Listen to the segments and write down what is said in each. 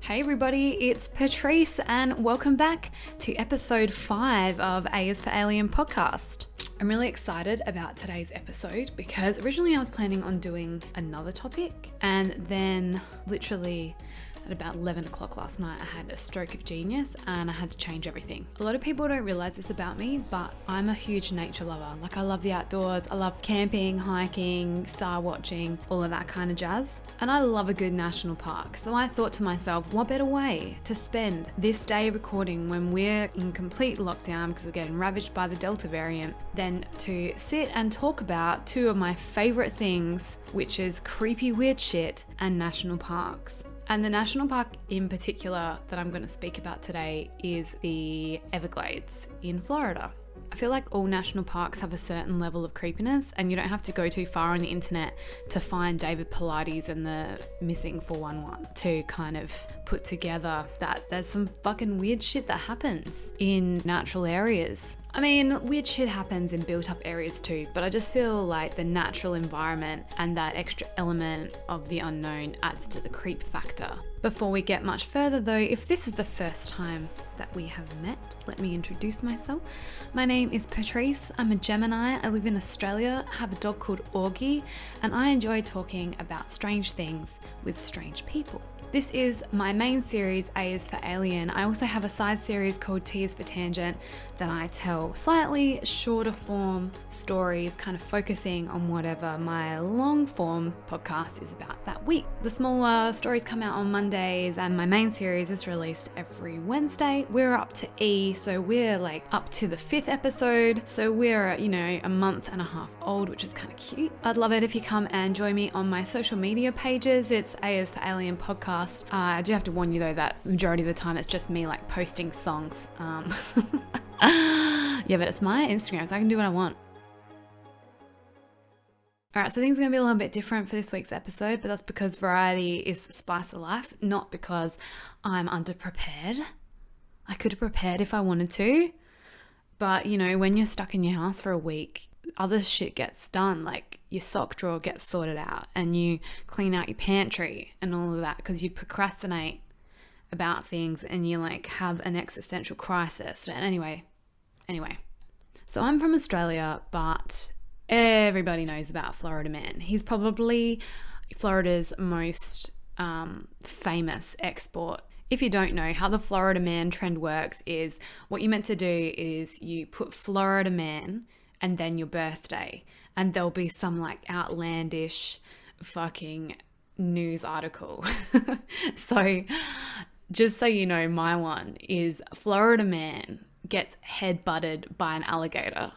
Hey everybody, it's Patrice and welcome back to episode 5 of A is for Alien podcast. I'm really excited about today's episode because originally I was planning on doing another topic and then literally at about 11 o'clock last night I had a stroke of genius and I had to change everything. A lot of people don't realize this about me, but I'm a huge nature lover. Like I love the outdoors, I love camping, hiking, star watching, all of that kind of jazz. And I love a good national park. So I thought to myself, what better way to spend this day recording when we're in complete lockdown because we're getting ravaged by the Delta variant than to sit and talk about two of my favorite things, which is creepy weird shit and national parks. And the national park in particular that I'm going to speak about today is the Everglades in Florida. I feel like all national parks have a certain level of creepiness and you don't have to go too far on the internet to find David Pilates and the Missing 411 to kind of put together that there's some fucking weird shit that happens in natural areas. I mean, weird shit happens in built up areas too, but I just feel like the natural environment and that extra element of the unknown adds to the creep factor. Before we get much further though, if this is the first time that we have met, let me introduce myself. My name is Patrice, I'm a Gemini, I live in Australia, have a dog called Augie, and I enjoy talking about strange things with strange people. This is my main series, A is for Alien. I also have a side series called T is for Tangent that I tell slightly shorter form stories, kind of focusing on whatever my long form podcast is about that week. The smaller stories come out on Mondays and my main series is released every Wednesday. We're up to E, so we're like up to the 5th episode. So we're, a month and a half old, which is kind of cute. I'd love it if you come and join me on my social media pages. It's A is for Alien podcast. I do have to warn you though that majority of the time it's just me like posting songs. Yeah, but it's my Instagram, so I can do what I want. Alright, so things are going to be a little bit different for this week's episode, but that's because variety is the spice of life, not because I'm underprepared. I could have prepared if I wanted to, but when you're stuck in your house for a week, other shit gets done, like your sock drawer gets sorted out and you clean out your pantry and all of that because you procrastinate about things and you like have an existential crisis. And anyway, so I'm from Australia, but everybody knows about Florida Man. He's probably Florida's most famous export. If you don't know, how the Florida Man trend works is what you're meant to do is you put Florida Man and then your birthday, and there'll be some like outlandish fucking news article. So just so you know, my one is Florida Man gets head-butted by an alligator.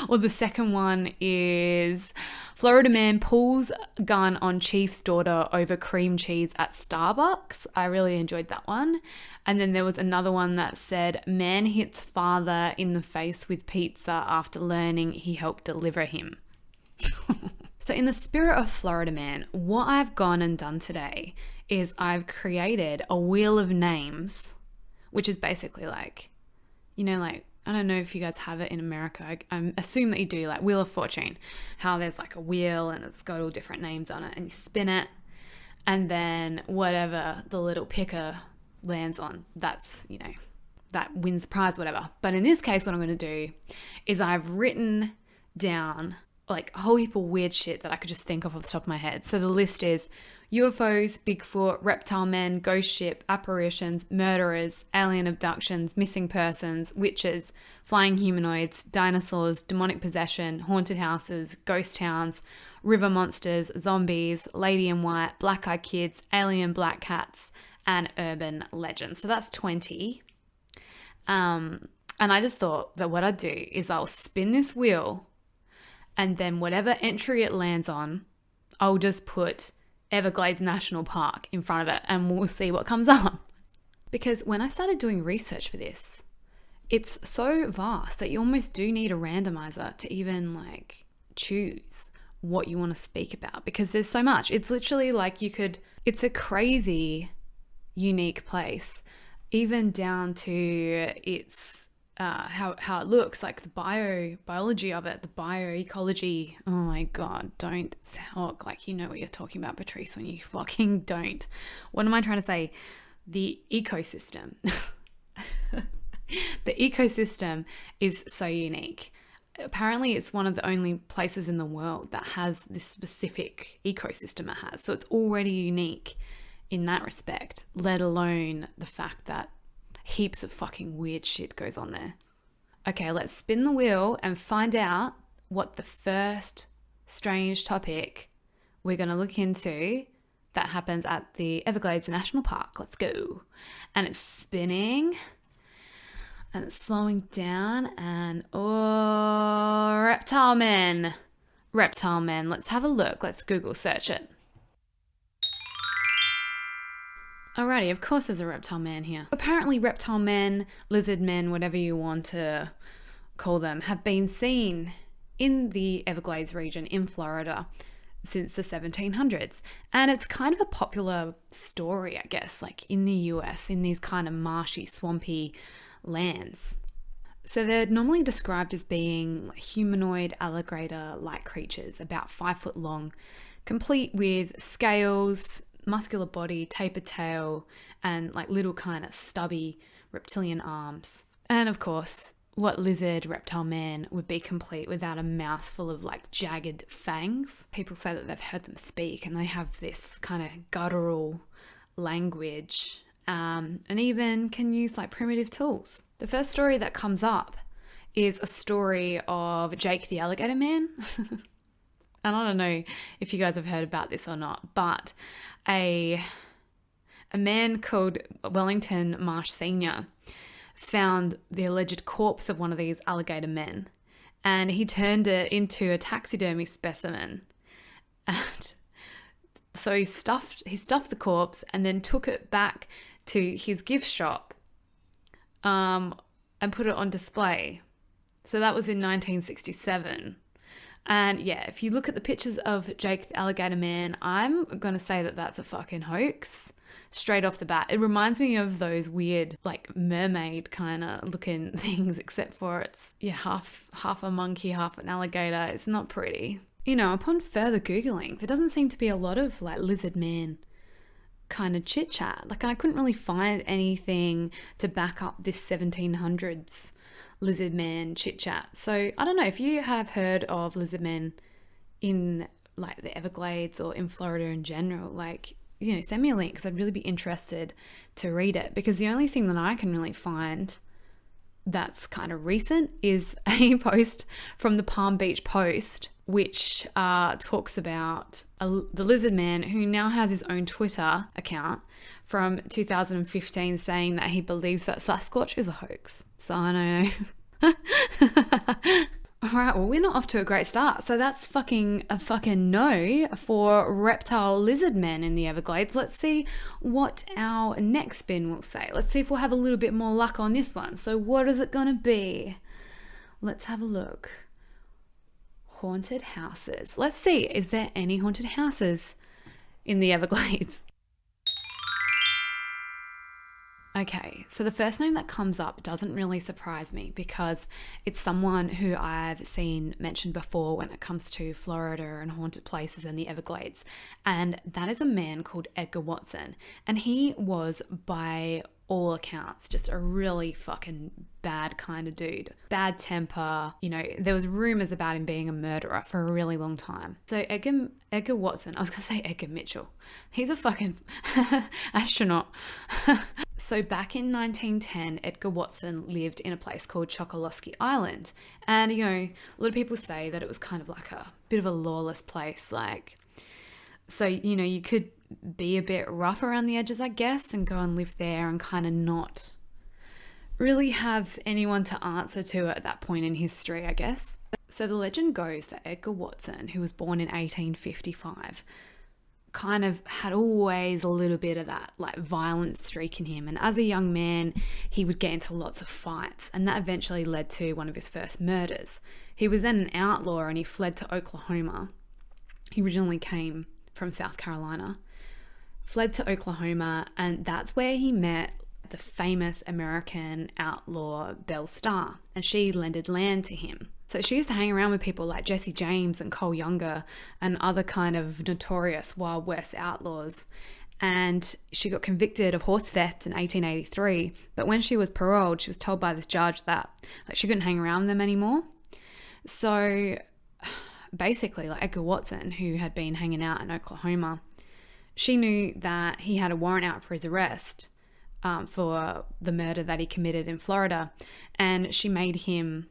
Or the second one is Florida Man pulls gun on chief's daughter over cream cheese at Starbucks. I really enjoyed that one. And then there was another one that said man hits father in the face with pizza after learning he helped deliver him. So in the spirit of Florida Man, what I've gone and done today is I've created a wheel of names, which is basically like, I don't know if you guys have it in America. I assume that you do, like Wheel of Fortune, how there's like a wheel and it's got all different names on it and you spin it and then whatever the little picker lands on, that's, that wins the prize, whatever. But in this case, what I'm going to do is I've written down like a whole heap of weird shit that I could just think of off the top of my head. So the list is UFOs, Bigfoot, reptile men, ghost ship, apparitions, murderers, alien abductions, missing persons, witches, flying humanoids, dinosaurs, demonic possession, haunted houses, ghost towns, river monsters, zombies, lady in white, black-eyed kids, alien black cats, and urban legends. So that's 20. And I just thought that what I'd do is I'll spin this wheel and then whatever entry it lands on, I'll just put Everglades National Park in front of it and we'll see what comes up. Because when I started doing research for this, it's so vast that you almost do need a randomizer to even like choose what you want to speak about because there's so much. It's literally like it's a crazy, unique place, even down to its how it looks, like the biology of it, the bioecology. Oh my God, don't talk like you know what you're talking about, Patrice, when you fucking don't. What am I trying to say? The ecosystem. The ecosystem is so unique. Apparently it's one of the only places in the world that has this specific ecosystem it has. So it's already unique in that respect, let alone the fact that heaps of fucking weird shit goes on there. Okay, let's spin the wheel and find out what the first strange topic we're going to look into that happens at the Everglades National Park. Let's go. And it's spinning and it's slowing down and reptile men. Reptile men. Let's have a look. Let's Google search it. Alrighty, of course there's a reptile man here. Apparently reptile men, lizard men, whatever you want to call them, have been seen in the Everglades region in Florida since the 1700s. And it's kind of a popular story, I guess, like in the US, in these kind of marshy, swampy lands. So they're normally described as being humanoid alligator-like creatures, about 5 foot long, complete with scales, muscular body, tapered tail, and like little kind of stubby reptilian arms. And of course, what lizard reptile man would be complete without a mouth full of like jagged fangs? People say that they've heard them speak and they have this kind of guttural language, and even can use like primitive tools. The first story that comes up is a story of Jake the Alligator Man. And I don't know if you guys have heard about this or not, but a man called Wellington Marsh Sr. found the alleged corpse of one of these alligator men, and he turned it into a taxidermy specimen. And so he stuffed the corpse and then took it back to his gift shop and put it on display. So that was in 1967. And yeah, if you look at the pictures of Jake the Alligator Man, I'm going to say that that's a fucking hoax straight off the bat. It reminds me of those weird like mermaid kind of looking things, except for it's half a monkey, half an alligator. It's not pretty. You know, upon further Googling, there doesn't seem to be a lot of like lizard man kind of chit chat. Like I couldn't really find anything to back up this 1700s lizard man chit chat. So I don't know if you have heard of lizard men in like the Everglades or in Florida in general, like, you know, send me a link because I'd really be interested to read it, because the only thing that I can really find that's kind of recent is a post from the Palm Beach Post, which talks about the lizard man who now has his own Twitter account from 2015 saying that he believes that Sasquatch is a hoax. So I don't know. All right, well, we're not off to a great start. So that's a fucking no for reptile lizard men in the Everglades. Let's see what our next spin will say. Let's see if we'll have a little bit more luck on this one. So what is it going to be? Let's have a look. Haunted houses. Let's see, is there any haunted houses in the Everglades? Okay, so the first name that comes up doesn't really surprise me because it's someone who I've seen mentioned before when it comes to Florida and haunted places in the Everglades, and that is a man called Edgar Watson. And he was, by all accounts, just a really fucking bad kind of dude. Bad temper, you know, there was rumors about him being a murderer for a really long time. So Edgar Watson, I was gonna say Edgar Mitchell. He's a fucking astronaut. So back in 1910, Edgar Watson lived in a place called Chokoloskee Island. And, you know, a lot of people say that it was kind of like a bit of a lawless place. Like, so, you know, you could be a bit rough around the edges, I guess, and go and live there and kind of not really have anyone to answer to at that point in history, I guess. So the legend goes that Edgar Watson, who was born in 1855, kind of had always a little bit of that like violent streak in him, and as a young man he would get into lots of fights, and that eventually led to one of his first murders. He was then an outlaw and he fled to Oklahoma. He originally came from South Carolina, fled to Oklahoma, and that's where he met the famous American outlaw Belle Starr, and she lended land to him. So she used to hang around with people like Jesse James and Cole Younger and other kind of notorious Wild West outlaws. And she got convicted of horse theft in 1883. But when she was paroled, she was told by this judge that she couldn't hang around them anymore. So basically, Edgar Watson, who had been hanging out in Oklahoma, she knew that he had a warrant out for his arrest for the murder that he committed in Florida. And she made him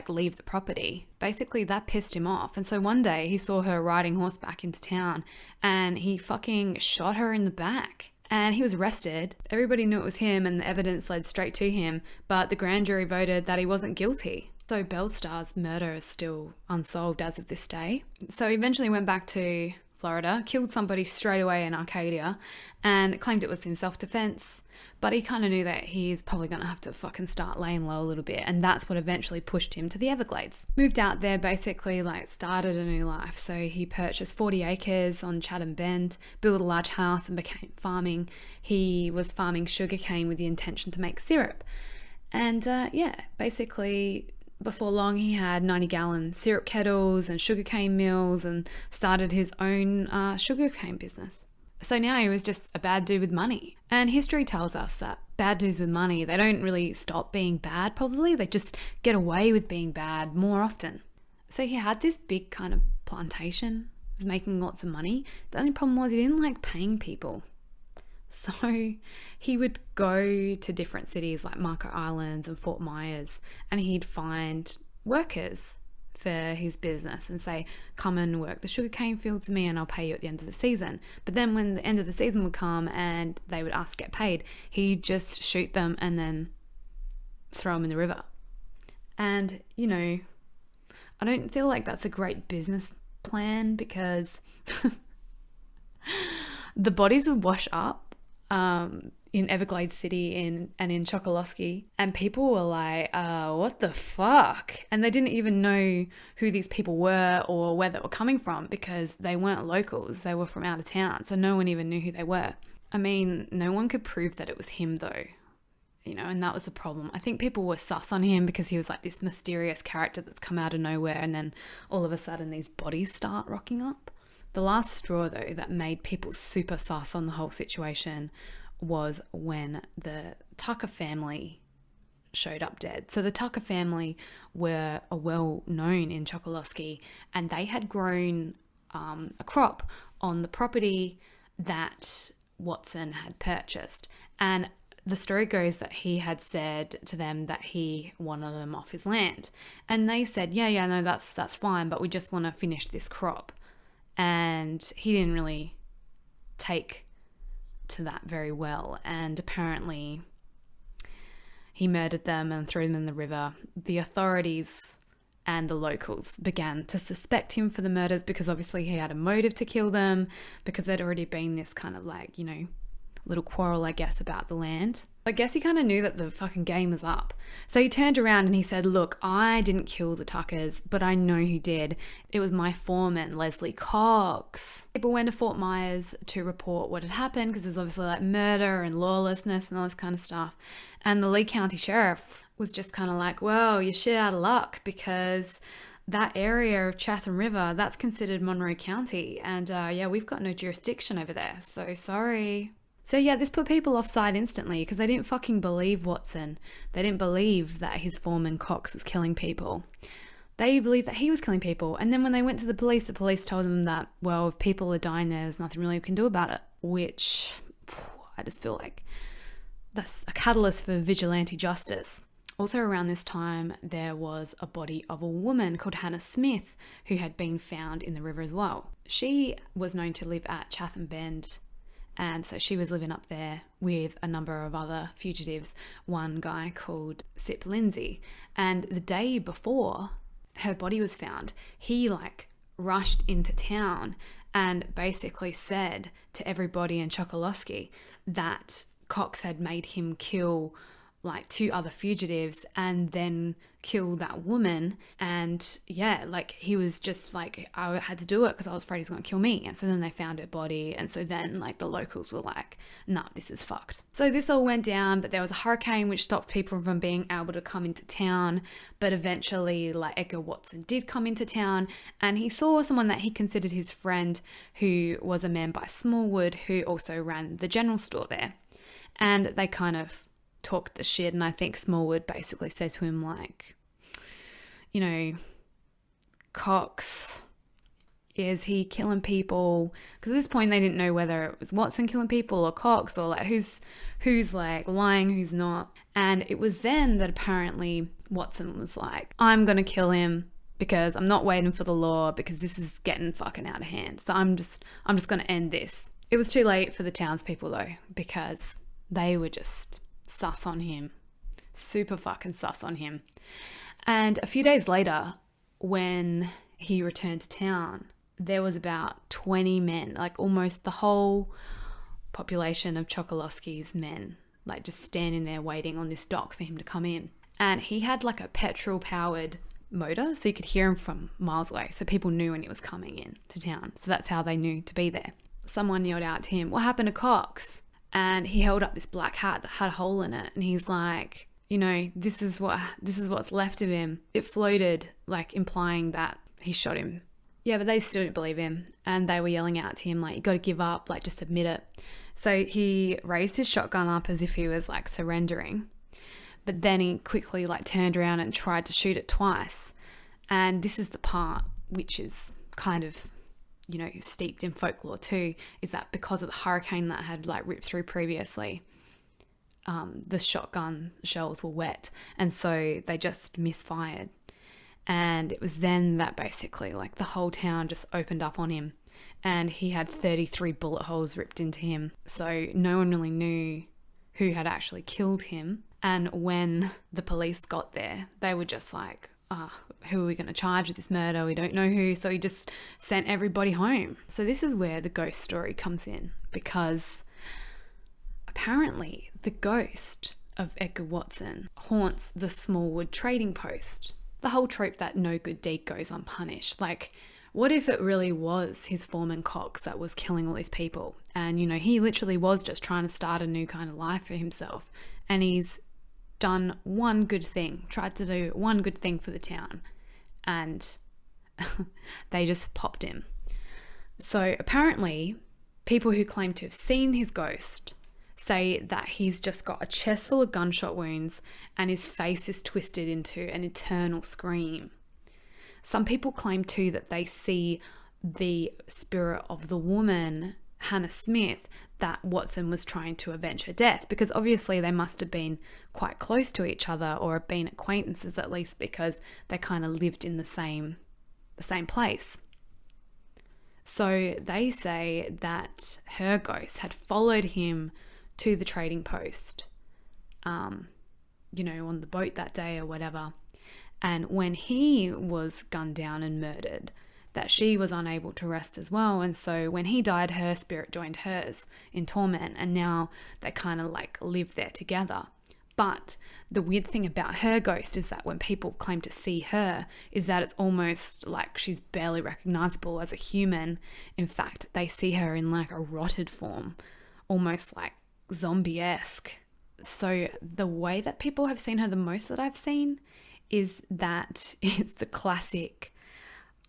leave the property. Basically, that pissed him off. And so one day he saw her riding horseback into town and he fucking shot her in the back. And he was arrested. Everybody knew it was him and the evidence led straight to him, but the grand jury voted that he wasn't guilty. So Belle Starr's murder is still unsolved as of this day. So he eventually went back to Florida, killed somebody straight away in Arcadia, and claimed it was in self-defense. But he kind of knew that he's probably going to have to fucking start laying low a little bit, and that's what eventually pushed him to the Everglades. Moved out there, basically started a new life. So he purchased 40 acres on Chatham Bend, built a large house and began farming. He was farming sugarcane with the intention to make syrup. And basically before long he had 90-gallon syrup kettles and sugarcane mills and started his own sugarcane business. So now he was just a bad dude with money. And history tells us that bad dudes with money, they don't really stop being bad probably. They just get away with being bad more often. So he had this big kind of plantation, was making lots of money. The only problem was he didn't like paying people. So he would go to different cities like Marco Islands and Fort Myers, and he'd find workers for his business and say, come and work the sugarcane fields for me and I'll pay you at the end of the season. But then when the end of the season would come and they would ask to get paid, he'd just shoot them and then throw them in the river. And, I don't feel like that's a great business plan because the bodies would wash up in Everglades City and in Chokoloskee, and people were like, what the fuck? And they didn't even know who these people were or where they were coming from because they weren't locals. They were from out of town, so no one even knew who they were. I mean, no one could prove that it was him though, and that was the problem. I think people were sus on him because he was like this mysterious character that's come out of nowhere, and then all of a sudden these bodies start rocking up. The last straw though that made people super sus on the whole situation was when the Tucker family showed up dead. So the Tucker family were well known in Chokoloskee, and they had grown a crop on the property that Watson had purchased. And the story goes that he had said to them that he wanted them off his land. And they said, yeah, no, that's fine, but we just want to finish this crop. And he didn't really take to that very well, and apparently he murdered them and threw them in the river. The authorities and the locals began to suspect him for the murders because obviously he had a motive to kill them, because there'd already been this kind of little quarrel, I guess, about the land. I guess he kind of knew that the fucking game was up. So he turned around and he said, look, I didn't kill the Tuckers, but I know who did. It was my foreman, Leslie Cox. People went to Fort Myers to report what had happened because there's obviously murder and lawlessness and all this kind of stuff. And the Lee County Sheriff was just kind of like, well, you're shit out of luck because that area of Chatham River, that's considered Monroe County. And we've got no jurisdiction over there. So sorry. So this put people offside instantly because they didn't fucking believe Watson. They didn't believe that his foreman Cox was killing people. They believed that he was killing people. And then when they went to the police told them that, well, if people are dying there's nothing really we can do about it. Which, I just feel like that's a catalyst for vigilante justice. Also around this time, there was a body of a woman called Hannah Smith who had been found in the river as well. She was known to live at Chatham Bend, and so she was living up there with a number of other fugitives, one guy called Sip Lindsay. And the day before her body was found, he rushed into town and basically said to everybody in Chokoloskee that Cox had made him kill like 2 other fugitives and then kill that woman. And yeah, like he was just like, I had to do it because I was afraid he's going to kill me. And so then they found her body. And so then like the locals were like, nah, this is fucked. So this all went down, but there was a hurricane which stopped people from being able to come into town. But eventually like Edgar Watson did come into town, and he saw someone that he considered his friend, who was a man by Smallwood, who also ran the general store there. And they kind of talked the shit, and I think Smallwood basically said to him like, you know, Cox, is he killing people? Because at this point they didn't know whether it was Watson killing people or Cox, or like who's like lying, who's not. And it was then that apparently Watson was like, I'm gonna kill him because I'm not waiting for the law, because this is getting fucking out of hand. So I'm just gonna end this. It was too late for the townspeople though, because they were just sus on him, super fucking sus on him. And a few days later, when he returned to town, there was about 20 men, like almost the whole population of Chokolowski's men, like just standing there waiting on this dock for him to come in. And he had like a petrol powered motor, so you could hear him from miles away, so people knew when he was coming in to town. So that's how they knew to be there. Someone yelled out to him, "What happened to Cox?" And he held up this black hat that had a hole in it, and he's like, you know, this is what's left of him. It floated, like implying that he shot him. Yeah, but they still didn't believe him, and they were yelling out to him like, you got to give up, like just admit it. So he raised his shotgun up as if he was like surrendering, but then he quickly like turned around and tried to shoot it twice. And this is the part which is kind of, you know, steeped in folklore too, is that because of the hurricane that had like ripped through previously, the shotgun shells were wet, and so they just misfired. And it was then that basically like the whole town just opened up on him, and he had 33 bullet holes ripped into him. So no one really knew who had actually killed him. And when the police got there, they were just like, who are we going to charge with this murder? We don't know who. So he just sent everybody home. So this is where the ghost story comes in, because apparently the ghost of Edgar Watson haunts the Smallwood trading post. The whole trope that no good deed goes unpunished. Like, what if it really was his foreman Cox that was killing all these people? And, you know, he literally was just trying to start a new kind of life for himself. And he's done one good thing, tried to do one good thing for the town, and they just popped him. So apparently people who claim to have seen his ghost say that he's just got a chest full of gunshot wounds and his face is twisted into an eternal scream. Some people claim too that they see the spirit of the woman, Hannah Smith, that Watson was trying to avenge her death, because obviously they must have been quite close to each other, or have been acquaintances at least, because they kind of lived in the same place. So they say that her ghost had followed him to the trading post, you know, on the boat that day or whatever. And when he was gunned down and murdered, that she was unable to rest as well. And so when he died, her spirit joined hers in torment, and now they kind of like live there together. But the weird thing about her ghost is that when people claim to see her, is that it's almost like she's barely recognizable as a human. In fact, they see her in like a rotted form, almost like zombie-esque. So the way that people have seen her the most that I've seen is that it's the classic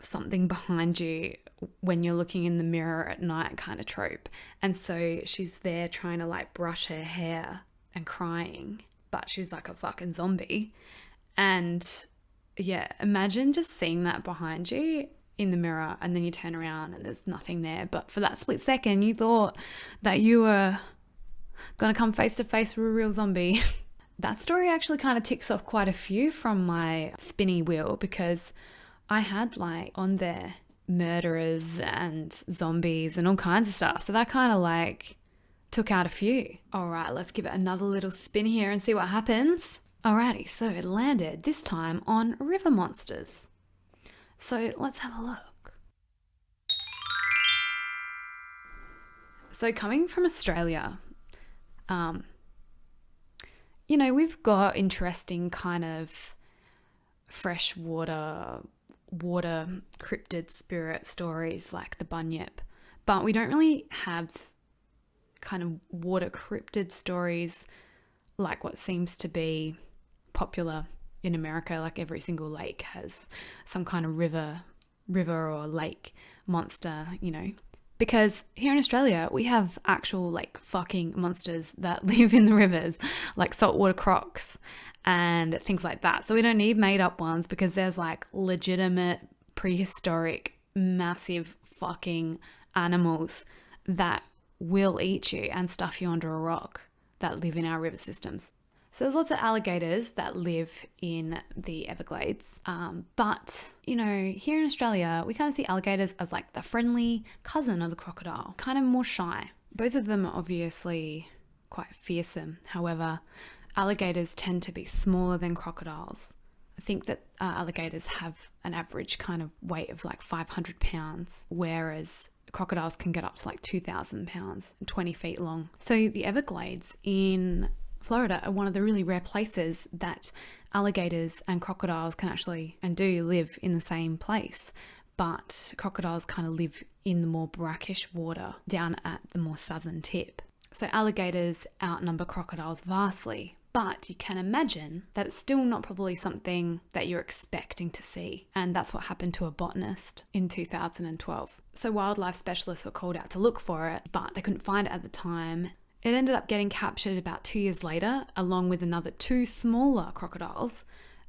something behind you when you're looking in the mirror at night kind of trope. And so she's there trying to like brush her hair and crying, but she's like a fucking zombie. And yeah, imagine just seeing that behind you in the mirror, and then you turn around and there's nothing there. But for that split second, you thought that you were gonna come face to face with a real zombie. That story actually kind of ticks off quite a few from my spinny wheel, because I had like on there murderers and zombies and all kinds of stuff. So that kind of like took out a few. All right, let's give it another little spin here and see what happens. Alrighty, so it landed this time on river monsters. So let's have a look. So coming from Australia, we've got interesting kind of freshwater, water cryptid spirit stories like the bunyip, but we don't really have kind of water cryptid stories like what seems to be popular in America. Like every single lake has some kind of river or lake monster, because here in Australia we have actual like fucking monsters that live in the rivers, like saltwater crocs and things like that. So we don't need made up ones, because there's like legitimate prehistoric massive fucking animals that will eat you and stuff you under a rock that live in our river systems. So there's lots of alligators that live in the Everglades. But, here in Australia, we kind of see alligators as like the friendly cousin of the crocodile, kind of more shy. Both of them are obviously quite fearsome. However, alligators tend to be smaller than crocodiles. I think that alligators have an average kind of weight of like 500 pounds, whereas crocodiles can get up to like 2,000 pounds and 20 feet long. So the Everglades in Florida are one of the really rare places that alligators and crocodiles can actually and do live in the same place. But crocodiles kind of live in the more brackish water down at the more southern tip. So alligators outnumber crocodiles vastly. But you can imagine that it's still not probably something that you're expecting to see. And that's what happened to a botanist in 2012. So wildlife specialists were called out to look for it, but they couldn't find it at the time. It ended up getting captured about 2 years later, along with another 2 smaller crocodiles.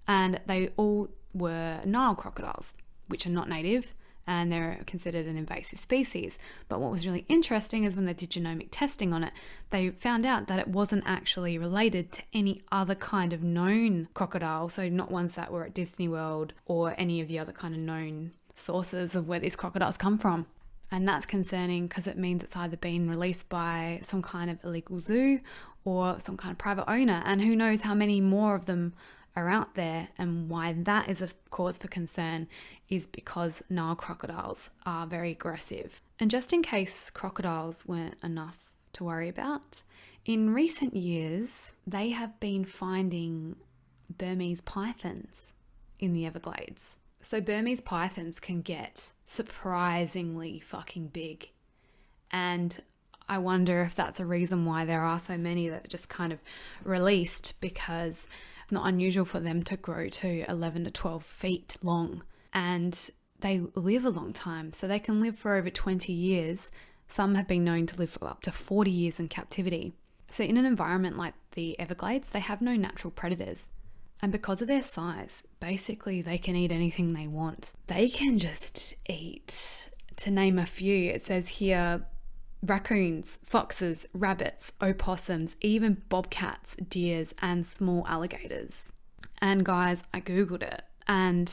And they all were Nile crocodiles, which are not native, and they're considered an invasive species. But what was really interesting is when they did genomic testing on it, they found out that it wasn't actually related to any other kind of known crocodile, so not ones that were at Disney World or any of the other kind of known sources of where these crocodiles come from. And that's concerning because it means it's either been released by some kind of illegal zoo or some kind of private owner, and who knows how many more of them are out there. And why that is a cause for concern is because Nile crocodiles are very aggressive. And just in case crocodiles weren't enough to worry about, in recent years they have been finding Burmese pythons in the Everglades. So Burmese pythons can get surprisingly fucking big, and I wonder if that's a reason why there are so many that are just kind of released, because it's not unusual for them to grow to 11 to 12 feet long, and they live a long time. So they can live for over 20 years. Some have been known to live for up to 40 years in captivity. So in an environment like the Everglades, they have no natural predators. And because of their size, basically they can eat anything they want. They can just eat, to name a few, it says here, raccoons, foxes, rabbits, opossums, even bobcats, deers, and small alligators. And guys, I googled it, and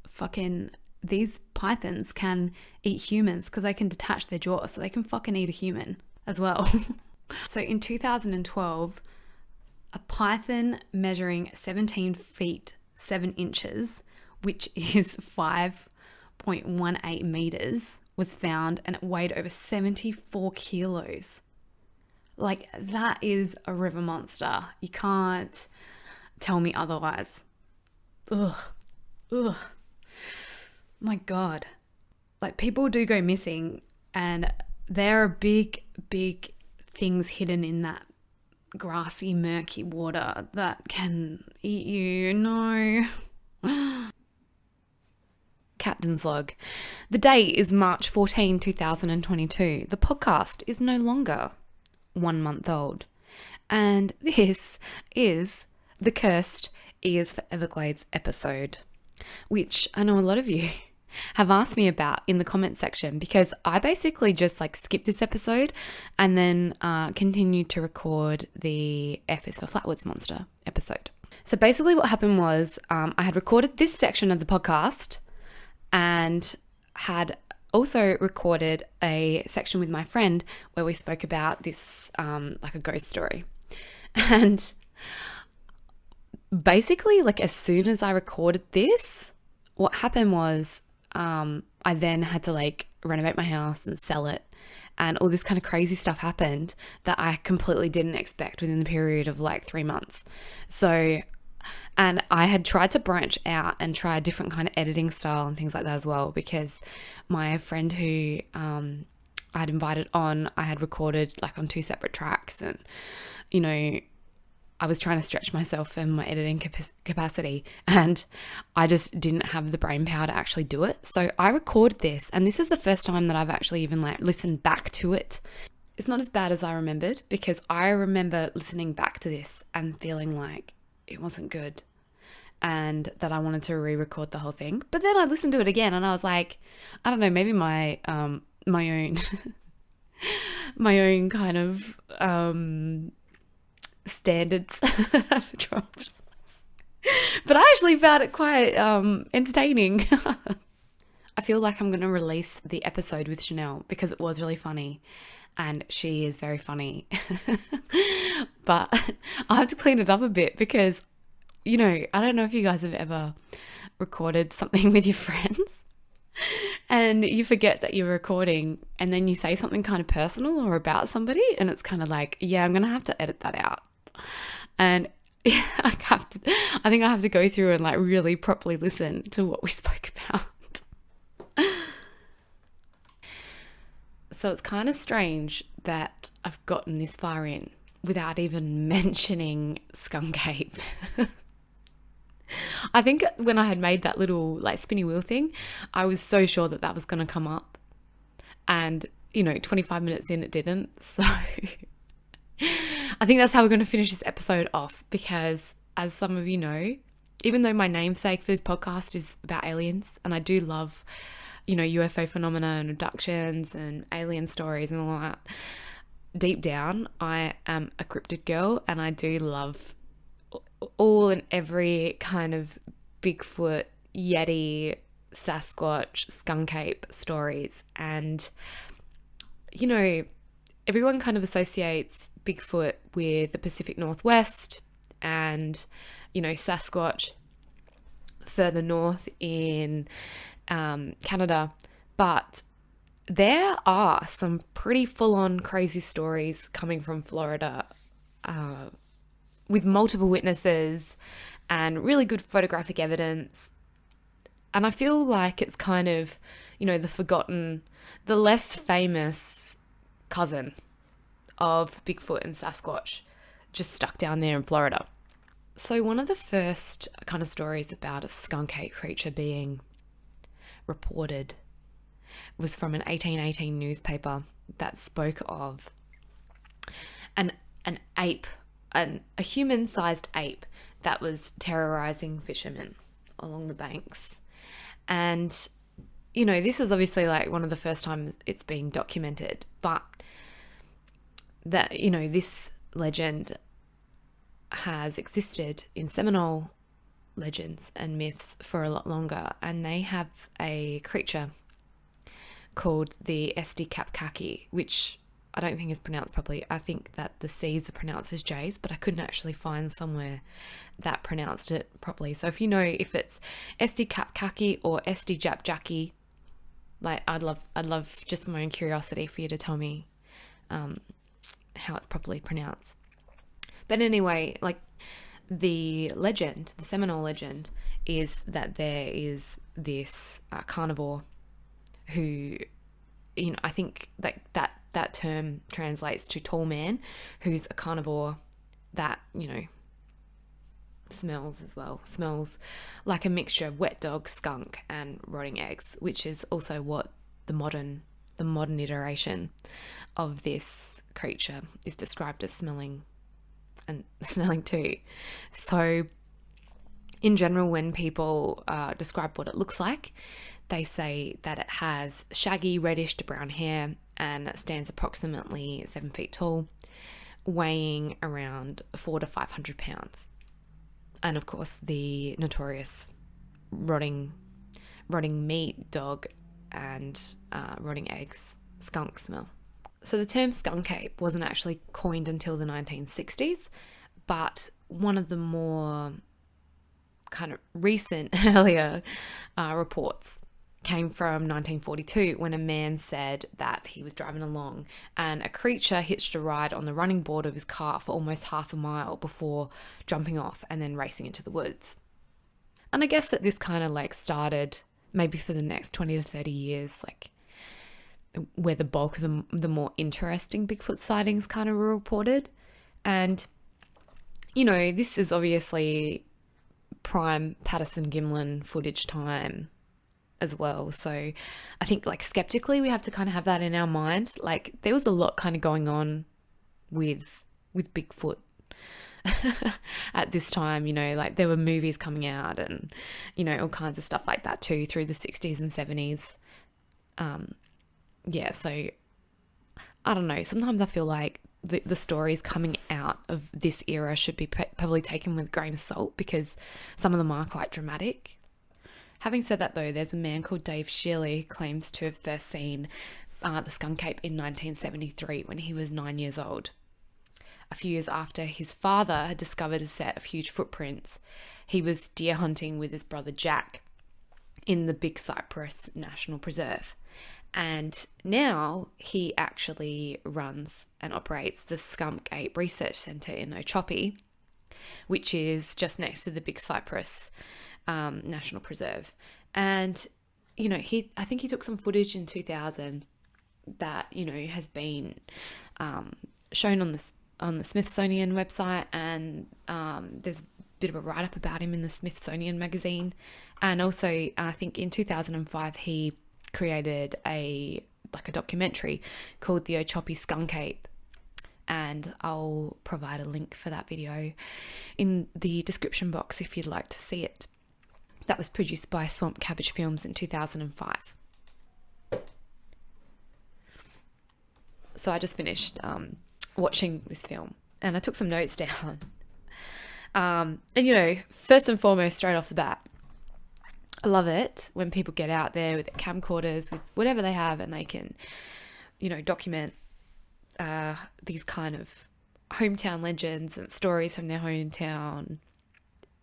fucking these pythons can eat humans because they can detach their jaw, so they can fucking eat a human as well. So in 2012, a python measuring 17 feet 7 inches, which is 5.18 meters, was found, and it weighed over 74 kilos. Like, that is a river monster. You can't tell me otherwise. Ugh. My God. Like, people do go missing, and there are big things hidden in that grassy, murky water that can eat you. No. Captain's log. The date is March 14, 2022. The podcast is no longer 1 month old. And this is the Cursed Ears for Everglades episode, which I know a lot of you have asked me about in the comment section, because I basically just skipped this episode and then continued to record the F is for Flatwoods Monster episode. So basically what happened was I had recorded this section of the podcast and had also recorded a section with my friend where we spoke about this like a ghost story. And basically, as soon as I recorded this, what happened was I then had to renovate my house and sell it. and all this kind of crazy stuff happened that I completely didn't expect within the period of like 3 months. So, and I had tried to branch out and try a different kind of editing style and things like that as well, because my friend who I had invited on, I had recorded like on 2 separate tracks, and, you know, I was trying to stretch myself in my editing capacity, and I just didn't have the brain power to actually do it. So I recorded this, and this is the first time that I've actually even like listened back to it. It's not as bad as I remembered, because I remember listening back to this and feeling like it wasn't good and that I wanted to re-record the whole thing. But then I listened to it again and I was like, I don't know, maybe my own my own kind of standards have dropped. But I actually found it quite entertaining. I feel like I'm going to release the episode with Chanel because it was really funny, and she is very funny. But I have to clean it up a bit because, you know, I don't know if you guys have ever recorded something with your friends and you forget that you're recording, and then you say something kind of personal or about somebody, and it's kind of like, yeah, I'm going to have to edit that out. And I think I have to go through and like really properly listen to what we spoke about. So it's kind of strange that I've gotten this far in without even mentioning Skunk Cape. I think when I had made that little like spinny wheel thing, I was so sure that that was going to come up, and, you know, 25 minutes in it didn't. So I think that's how we're going to finish this episode off, because as some of you know, even though my namesake for this podcast is about aliens, and I do love, you know, UFO phenomena and abductions and alien stories and all that, deep down I am a cryptid girl, and I do love all and every kind of Bigfoot, Yeti, Sasquatch, Skunk Cape stories. And, you know, everyone kind of associates Bigfoot with the Pacific Northwest and, you know, Sasquatch further north in Canada. But there are some pretty full-on crazy stories coming from Florida, with multiple witnesses and really good photographic evidence. And I feel like it's kind of, you know, the less famous cousin of Bigfoot and Sasquatch, just stuck down there in Florida. So one of the first kind of stories about a Skunk Cape creature being reported was from an 1818 newspaper that spoke of an ape, a human-sized ape that was terrorizing fishermen along the banks. And, you know, this is obviously like one of the first times it's being documented, but that, you know, this legend has existed in Seminole legends and myths for a lot longer, and they have a creature called the Estikapkaki, which I don't think is pronounced properly. I think that the C's are pronounced as J's, but I couldn't actually find somewhere that pronounced it properly. So if you know if it's Estikapkaki or Estijapjaki, like I'd love just for my own curiosity for you to tell me how it's properly pronounced. But anyway, like the Seminole legend is that there is this carnivore who, you know, I think that term translates to tall man, who's a carnivore that, you know, smells like a mixture of wet dog, skunk and rotting eggs, which is also what the modern iteration of this creature is described as smelling too. So in general, when people describe what it looks like, they say that it has shaggy reddish to brown hair and stands approximately 7 feet tall, weighing around 400 to 500 pounds. And of course, the notorious rotting meat, dog, and rotting eggs, skunk smell. So the term Skunk Cape wasn't actually coined until the 1960s, but one of the more kind of recent, earlier reports came from 1942 when a man said that he was driving along and a creature hitched a ride on the running board of his car for almost half a mile before jumping off and then racing into the woods. And I guess that this kind of like started maybe for the next 20 to 30 years, like where the bulk of the more interesting Bigfoot sightings kind of were reported. And, you know, this is obviously prime Patterson-Gimlin footage time as well. So I think like skeptically we have to kind of have that in our mind. Like there was a lot kind of going on with Bigfoot at this time, you know, like there were movies coming out and, you know, all kinds of stuff like that too through the 60s and 70s. Yeah, so I don't know. Sometimes I feel like the stories coming out of this era should be probably taken with a grain of salt because some of them are quite dramatic. Having said that though, there's a man called Dave Shealy who claims to have first seen the Skunk Cape in 1973 when he was 9 years old. A few years after his father had discovered a set of huge footprints, he was deer hunting with his brother Jack in the Big Cypress National Preserve. And now he actually runs and operates the Skunk Cape Research Centre in Okeechobee, which is just next to the Big Cypress National Preserve. And, you know, I think he took some footage in 2000 that, you know, has been shown on the Smithsonian website, and there's a bit of a write-up about him in the Smithsonian magazine. And also, I think in 2005, he created a documentary called The Okeechobee Skunk Cape, and I'll provide a link for that video in the description box if you'd like to see it. That was produced by Swamp Cabbage Films in 2005. So I just finished watching this film and I took some notes down. And, you know, first and foremost, straight off the bat, I love it when people get out there with their camcorders, with whatever they have, and they can, you know, document these kind of hometown legends and stories from their hometown.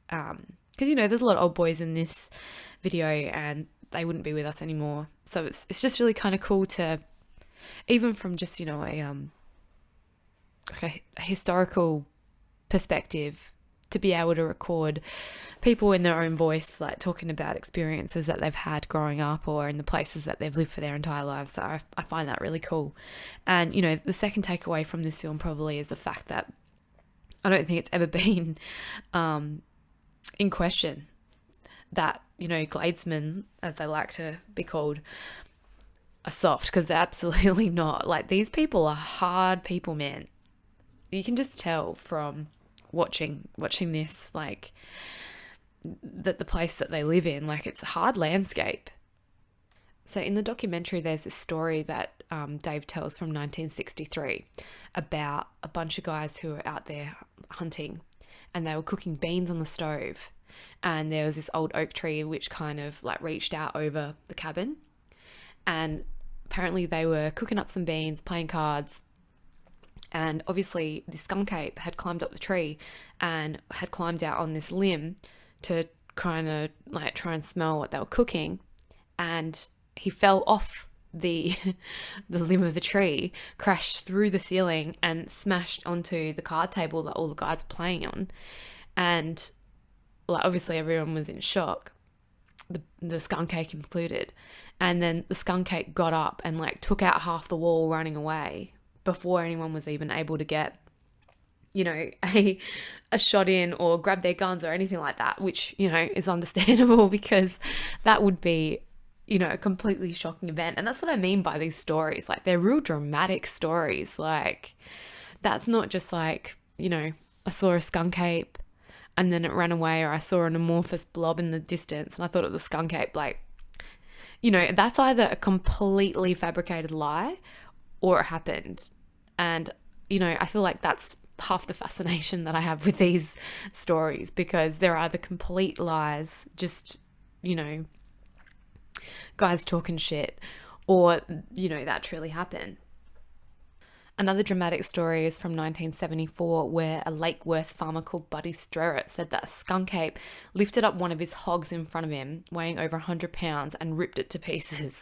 Because, you know, there's a lot of old boys in this video and they wouldn't be with us anymore. So it's just really kind of cool to, even from just, you know, a historical perspective, to be able to record people in their own voice, like talking about experiences that they've had growing up or in the places that they've lived for their entire lives. So I find that really cool. And, you know, the second takeaway from this film probably is the fact that I don't think it's ever been in question that, you know, Gladesmen, as they like to be called, are soft, because they're absolutely not. Like, these people are hard people, man. You can just tell from watching this, like, that the place that they live in, like, it's a hard landscape. So in the documentary, there's this story that Dave tells from 1963 about a bunch of guys who were out there hunting, and they were cooking beans on the stove, and there was this old oak tree which kind of like reached out over the cabin, and apparently they were cooking up some beans, playing cards, and obviously the skunk ape had climbed up the tree and had climbed out on this limb to kind of like try and smell what they were cooking, and he fell off the limb of the tree, crashed through the ceiling and smashed onto the card table that all the guys were playing on. And like, obviously everyone was in shock, the skunk ape included. And then the skunk ape got up and like took out half the wall running away before anyone was even able to get, you know, a shot in or grab their guns or anything like that, which, you know, is understandable because that would be, you know, a completely shocking event. And that's what I mean by these stories. Like, they're real dramatic stories. Like, that's not just like, you know, I saw a skunk ape and then it ran away, or I saw an amorphous blob in the distance and I thought it was a skunk ape. Like, you know, that's either a completely fabricated lie or it happened. And, you know, I feel like that's half the fascination that I have with these stories, because they're either complete lies, just, you know, guys talking shit, or, you know, that truly happened. Another dramatic story is from 1974, where a Lake Worth farmer called Buddy Sterrett said that a skunk ape lifted up one of his hogs in front of him, weighing over 100 pounds, and ripped it to pieces.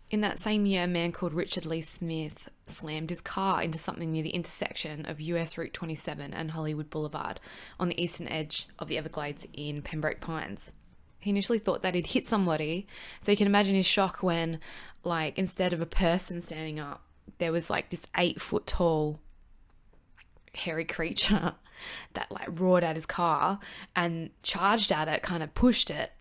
In that same year, a man called Richard Lee Smith slammed his car into something near the intersection of US Route 27 and Hollywood Boulevard on the eastern edge of the Everglades in Pembroke Pines. He initially thought that he'd hit somebody, so you can imagine his shock when, like, instead of a person standing up, there was like this 8-foot tall hairy creature that like roared at his car and charged at it, kind of pushed it.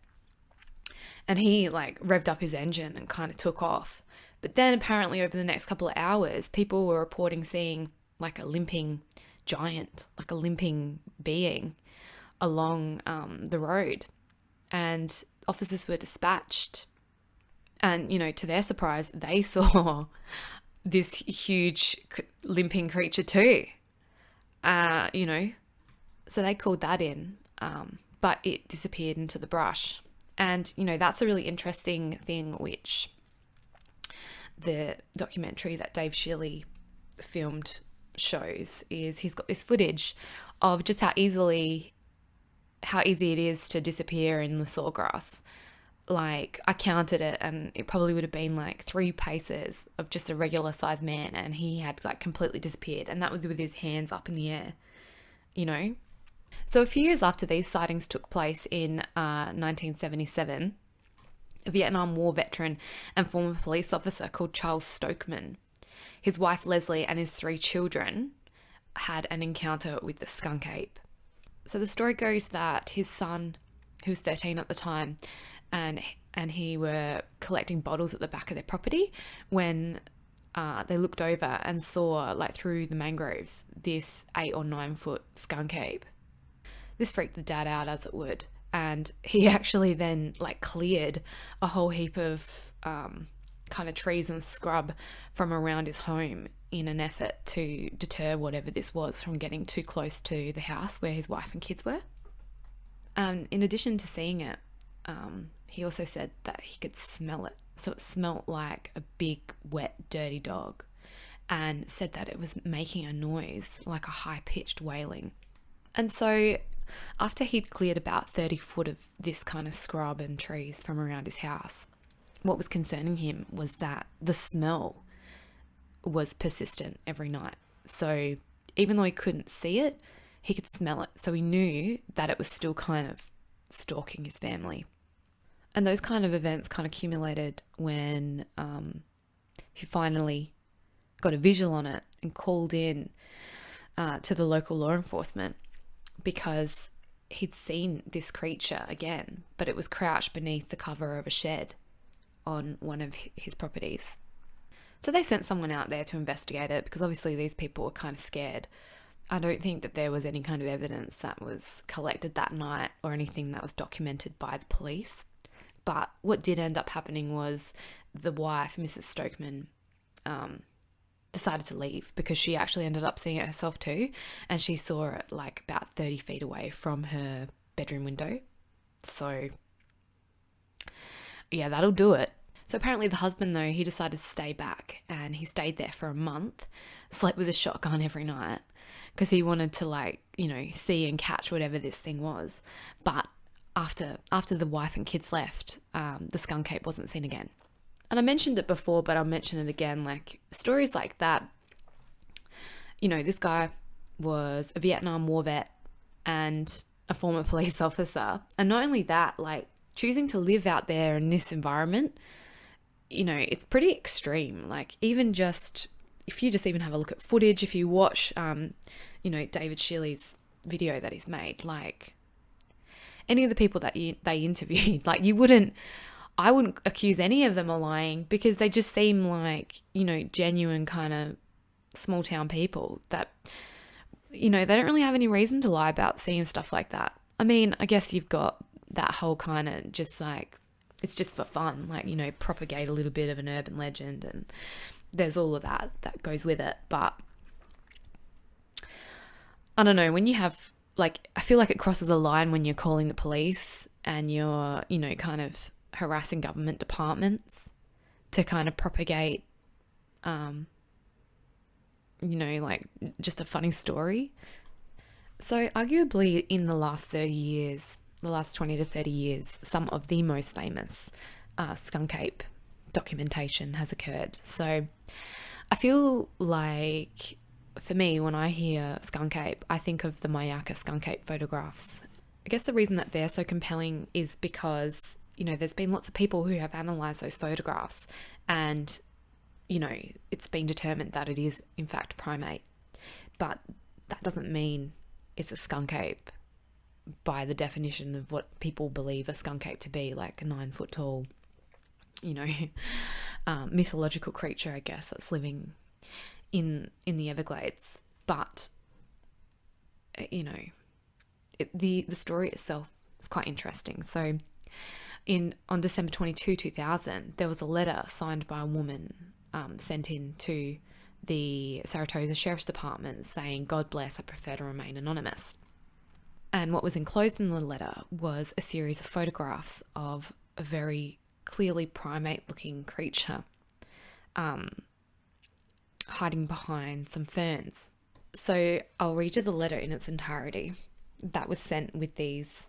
And he like revved up his engine and kind of took off. But then apparently over the next couple of hours, people were reporting seeing like a limping giant, like a limping being along the road. And officers were dispatched. And, you know, to their surprise, they saw this huge limping creature too. You know, so they called that in, but it disappeared into the brush. And, you know, that's a really interesting thing, which the documentary that Dave Shirley filmed shows, is he's got this footage of just how easy it is to disappear in the sawgrass. Like, I counted it and it probably would have been like 3 paces of just a regular sized man, and he had like completely disappeared, and that was with his hands up in the air, you know. So a few years after these sightings took place in 1977, a Vietnam War veteran and former police officer called Charles Stokeman, his wife Leslie and his 3 children had an encounter with the skunk ape. So the story goes that his son, who was 13 at the time, and he were collecting bottles at the back of their property when they looked over and saw, like through the mangroves, this 8 or 9 foot skunk ape. This freaked the dad out, as it would, and he actually then like cleared a whole heap of kind of trees and scrub from around his home in an effort to deter whatever this was from getting too close to the house where his wife and kids were. In addition to seeing it, he also said that he could smell it. So it smelled like a big, wet, dirty dog, and said that it was making a noise like a high-pitched wailing. And so after he'd cleared about 30 foot of this kind of scrub and trees from around his house, what was concerning him was that the smell was persistent every night. So even though he couldn't see it, he could smell it. So he knew that it was still kind of stalking his family. And those kind of events kind of accumulated when he finally got a visual on it and called in to the local law enforcement, because he'd seen this creature again, but it was crouched beneath the cover of a shed on one of his properties. So they sent someone out there to investigate it, because obviously these people were kind of scared. I don't think that there was any kind of evidence that was collected that night or anything that was documented by the police. But what did end up happening was the wife, Mrs. Stokeman, decided to leave, because she actually ended up seeing it herself too, and she saw it like about 30 feet away from her bedroom window. So yeah, that'll do it. So apparently the husband, though, he decided to stay back, and he stayed there for a month, slept with a shotgun every night, because he wanted to, like, you know, see and catch whatever this thing was. But after the wife and kids left, the skunk ape wasn't seen again. And I mentioned it before, but I'll mention it again. Like, stories like that, you know, this guy was a Vietnam War vet and a former police officer. And not only that, like, choosing to live out there in this environment, you know, it's pretty extreme. Like, even just, if you just even have a look at footage, if you watch, you know, David Shirley's video that he's made, like, any of the people that they interviewed, like, I wouldn't accuse any of them of lying, because they just seem like, you know, genuine kind of small town people that, you know, they don't really have any reason to lie about seeing stuff like that. I mean, I guess you've got that whole kind of just like, it's just for fun, like, you know, propagate a little bit of an urban legend, and there's all of that goes with it. But I don't know, when you have, like, I feel like it crosses a line when you're calling the police and you're, you know, kind of harassing government departments, to kind of propagate, like just a funny story. So arguably in the last 30 years, the last 20 to 30 years, some of the most famous Skunk Cape documentation has occurred. So I feel like, for me, when I hear Skunk Cape, I think of the Mayaka Skunk Cape photographs. I guess the reason that they're so compelling is because, there's been lots of people who have analysed those photographs and, it's been determined that it is in fact primate. But that doesn't mean it's a skunk ape by the definition of what people believe a skunk ape to be, like a 9 foot tall, mythological creature, I guess, that's living in the Everglades. But the story itself is quite interesting. So on December 22, 2000, there was a letter signed by a woman sent in to the Saratoga Sheriff's Department saying, "God bless, I prefer to remain anonymous." And what was enclosed in the letter was a series of photographs of a very clearly primate-looking creature hiding behind some ferns. So I'll read you the letter in its entirety that was sent with these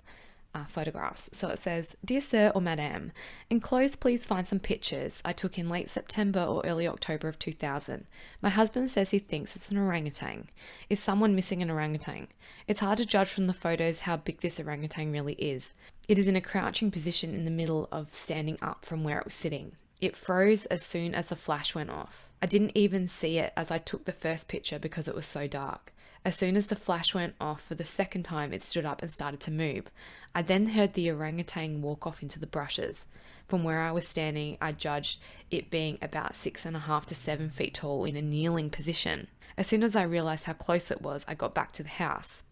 photographs. So it says, "Dear Sir or Madam, enclosed please find some pictures I took in late September or early October of 2000. My husband says he thinks it's an orangutan. Is someone missing an orangutan? It's hard to judge from the photos how big this orangutan really is. It is in a crouching position in the middle of standing up from where it was sitting. It froze as soon as the flash went off. I didn't even see it as I took the first picture because it was so dark. As soon as the flash went off for the second time, it stood up and started to move. I then heard the orangutan walk off into the brushes. From where I was standing, I judged it being about 6.5 to 7 feet tall in a kneeling position. As soon as I realized how close it was, I got back to the house.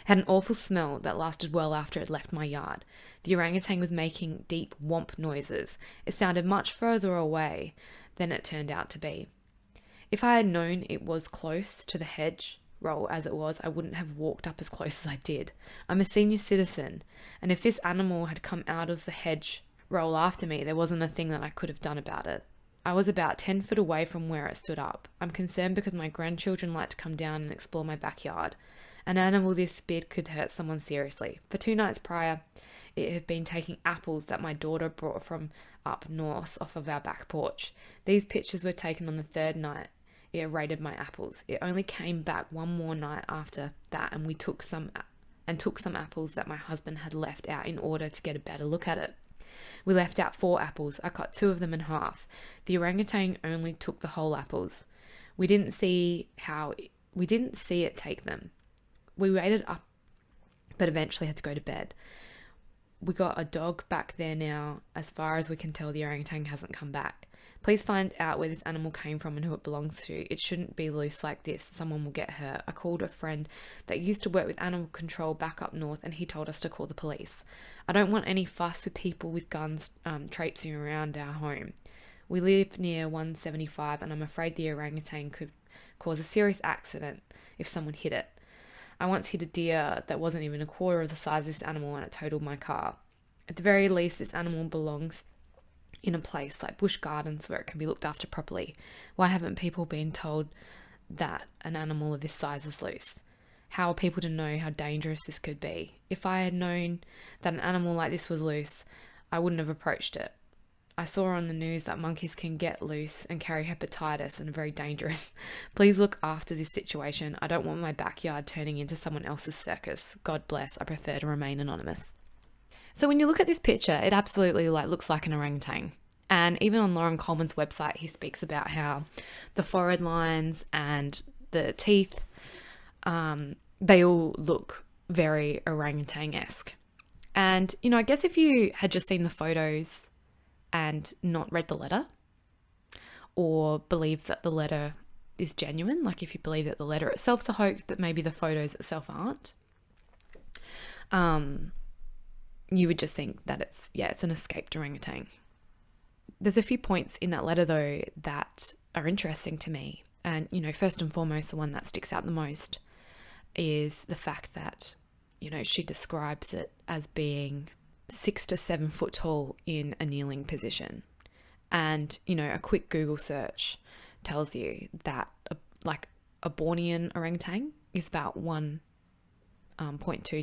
Had an awful smell that lasted well after it left my yard. The orangutan was making deep whomp noises. It sounded much further away than it turned out to be. If I had known it was close to the hedge roll as it was, I wouldn't have walked up as close as I did. I'm a senior citizen, and if this animal had come out of the hedge roll after me, there wasn't a thing that I could have done about it. I was about 10 foot away from where it stood up. I'm concerned because my grandchildren like to come down and explore my backyard. An animal this big could hurt someone seriously. For 2 nights prior, it had been taking apples that my daughter brought from up north off of our back porch. These pictures were taken on the 3rd night. It raided my apples. It only came back one more night after that, and we took some apples that my husband had left out in order to get a better look at it. We left out 4 apples. I cut 2 of them in half. The orangutan only took the whole apples. We didn't see it take them. We waited up, but eventually had to go to bed. We got a dog back there now. As far as we can tell, the orangutan hasn't come back. Please find out where this animal came from and who it belongs to. It shouldn't be loose like this. Someone will get hurt. I called a friend that used to work with animal control back up north, and he told us to call the police. I don't want any fuss with people with guns traipsing around our home. We live near 175, and I'm afraid the orangutan could cause a serious accident if someone hit it. I once hit a deer that wasn't even a quarter of the size of this animal, and it totaled my car. At the very least, this animal belongs in a place like Busch Gardens where it can be looked after properly. Why haven't people been told that an animal of this size is loose? How are people to know how dangerous this could be? If I had known that an animal like this was loose, I wouldn't have approached it. I saw on the news that monkeys can get loose and carry hepatitis and are very dangerous. Please look after this situation. I don't want my backyard turning into someone else's circus. God bless. I prefer to remain anonymous." So when you look at this picture, it absolutely looks like an orangutan. And even on Lauren Coleman's website, he speaks about how the forehead lines and the teeth, they all look very orangutan-esque. And, I guess if you had just seen the photos and not read the letter, or believe that the letter is genuine, like if you believe that the letter itself's a hoax, but maybe the photos itself aren't, you would just think that it's an escaped orangutan. There's a few points in that letter, though, that are interesting to me. And, first and foremost, the one that sticks out the most is the fact that, she describes it as being 6 to 7 foot tall in a kneeling position. And, a quick Google search tells you that a Bornean orangutan is about 1.2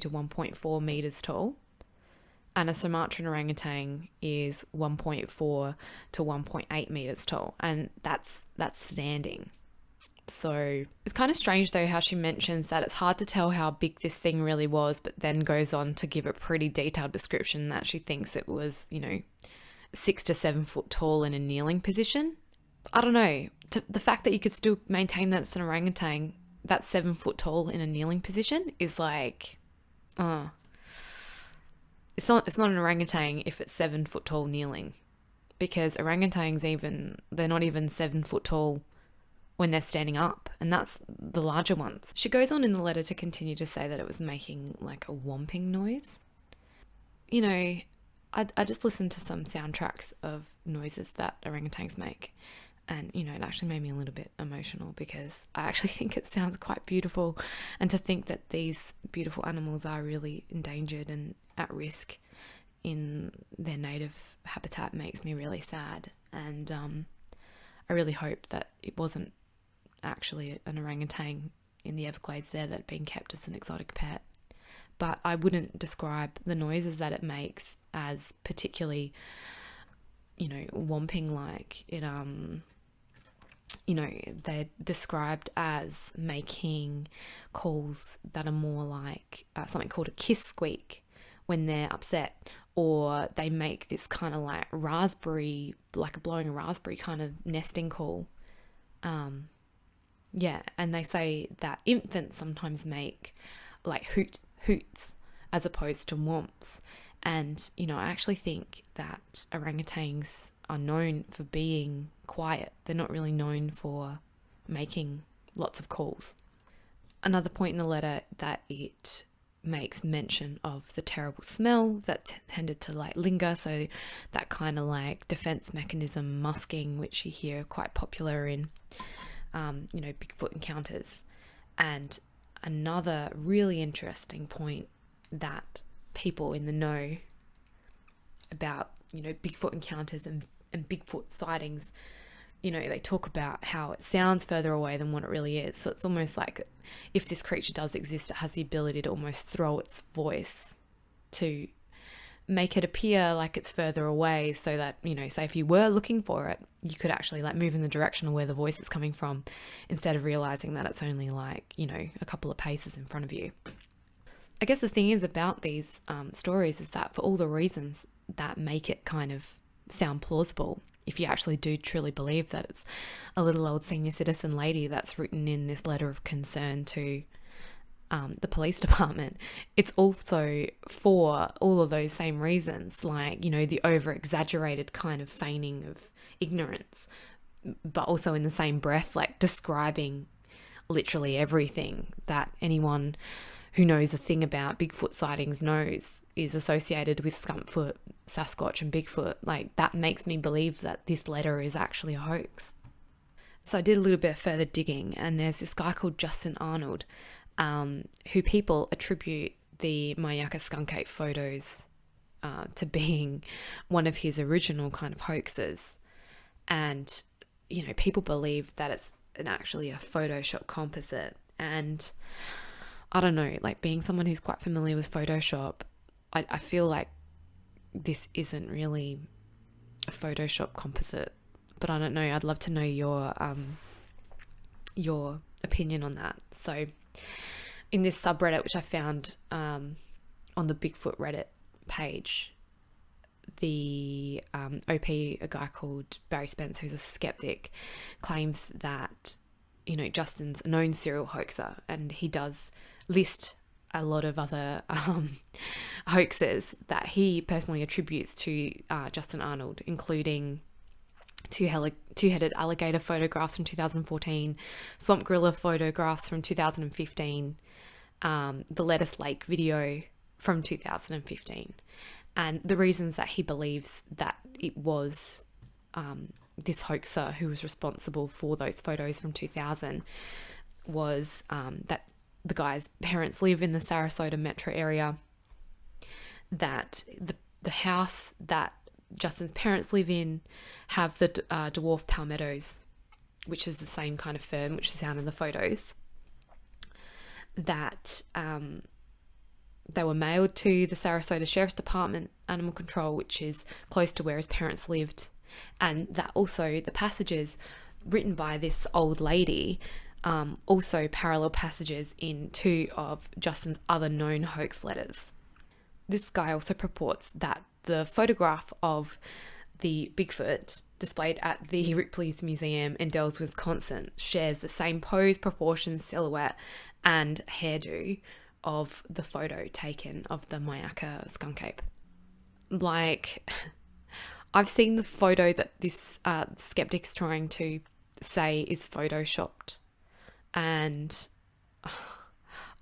to 1.4 meters tall. And a Sumatran orangutan is 1.4 to 1.8 meters tall. And that's standing. So it's kind of strange though how she mentions that it's hard to tell how big this thing really was, but then goes on to give a pretty detailed description that she thinks it was, 6 to 7 foot tall in a kneeling position. I don't know. The fact that you could still maintain that it's an orangutan that's 7 foot tall in a kneeling position is like, it's not an orangutan if it's 7 foot tall kneeling, because orangutans they're not even 7 foot tall when they're standing up, and that's the larger ones. She goes on in the letter to continue to say that it was making like a whomping noise. I just listened to some soundtracks of noises that orangutans make, and it actually made me a little bit emotional because I actually think it sounds quite beautiful, and to think that these beautiful animals are really endangered and at risk in their native habitat makes me really sad. And I really hope that it wasn't actually an orangutan in the Everglades there that had been kept as an exotic pet. But I wouldn't describe the noises that it makes as particularly, whomping like it. They're described as making calls that are more like something called a kiss squeak when they're upset, or they make this kind of like raspberry, like blowing a raspberry kind of nesting call. And they say that infants sometimes make like hoots as opposed to whomps. And, I actually think that orangutans are known for being quiet. They're not really known for making lots of calls. Another point in the letter that it makes mention of the terrible smell that tended to like linger. So that kind of like defense mechanism musking, which you hear quite popular in, Bigfoot encounters. And another really interesting point that people in the know about, Bigfoot encounters and Bigfoot sightings, they talk about how it sounds further away than what it really is. So it's almost like if this creature does exist, it has the ability to almost throw its voice to make it appear like it's further away, so that, say if you were looking for it, you could actually like move in the direction of where the voice is coming from, instead of realizing that it's only like, a couple of paces in front of you. I guess the thing is about these stories is that for all the reasons that make it kind of sound plausible, if you actually do truly believe that it's a little old senior citizen lady that's written in this letter of concern to the police department, it's also for all of those same reasons, like, the over-exaggerated kind of feigning of ignorance, but also in the same breath, like describing literally everything that anyone who knows a thing about Bigfoot sightings knows is associated with Skunkfoot, Sasquatch and Bigfoot. Like, that makes me believe that this letter is actually a hoax. So I did a little bit further digging, and there's this guy called Justin Arnold, who people attribute the Mayaka Skunk Cape photos to being one of his original kind of hoaxes. And, people believe that it's actually a Photoshop composite. And I don't know, like being someone who's quite familiar with Photoshop, I feel like this isn't really a Photoshop composite, but I don't know. I'd love to know your opinion on that. So in this subreddit, which I found on the Bigfoot Reddit page, the OP, a guy called Barry Spence, who's a skeptic, claims that, Justin's a known serial hoaxer, and he does list a lot of other hoaxes that he personally attributes to Justin Arnold, including two-headed alligator photographs from 2014, swamp gorilla photographs from 2015, the Lettuce Lake video from 2015. And the reasons that he believes that it was this hoaxer who was responsible for those photos from 2000 was that the guy's parents live in the Sarasota metro area, that the house that Justin's parents live in have the dwarf palmettos, which is the same kind of fern which is found in the photos, that they were mailed to the Sarasota Sheriff's Department Animal Control, which is close to where his parents lived, and that also the passages written by this old lady also parallel passages in 2 of Justin's other known hoax letters. This guy also purports that the photograph of the Bigfoot displayed at the Ripley's Museum in Dells, Wisconsin, shares the same pose, proportions, silhouette, and hairdo of the photo taken of the Mayaka Skunk Cape. Like, I've seen the photo that this skeptic's trying to say is photoshopped, and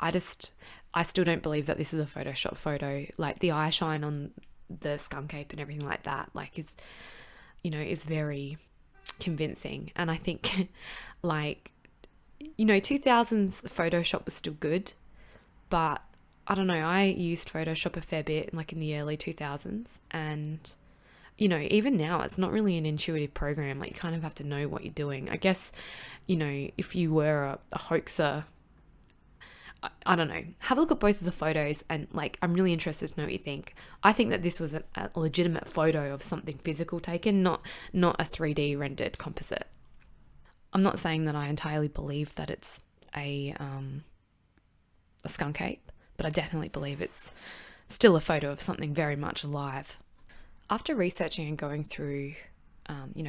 I still don't believe that this is a Photoshop photo. Like, the eye shine on the Skunk Cape and everything like that, like, is very convincing. And I think, like, 2000s Photoshop was still good, but I don't know, I used Photoshop a fair bit, like, in the early 2000s, and even now it's not really an intuitive program. Like, you kind of have to know what you're doing. I guess, if you were a hoaxer, I don't know, have a look at both of the photos, and, like, I'm really interested to know what you think. I think that this was a legitimate photo of something physical taken, not a 3D rendered composite. I'm not saying that I entirely believe that it's a skunk cape, but I definitely believe it's still a photo of something very much alive. After researching and going through,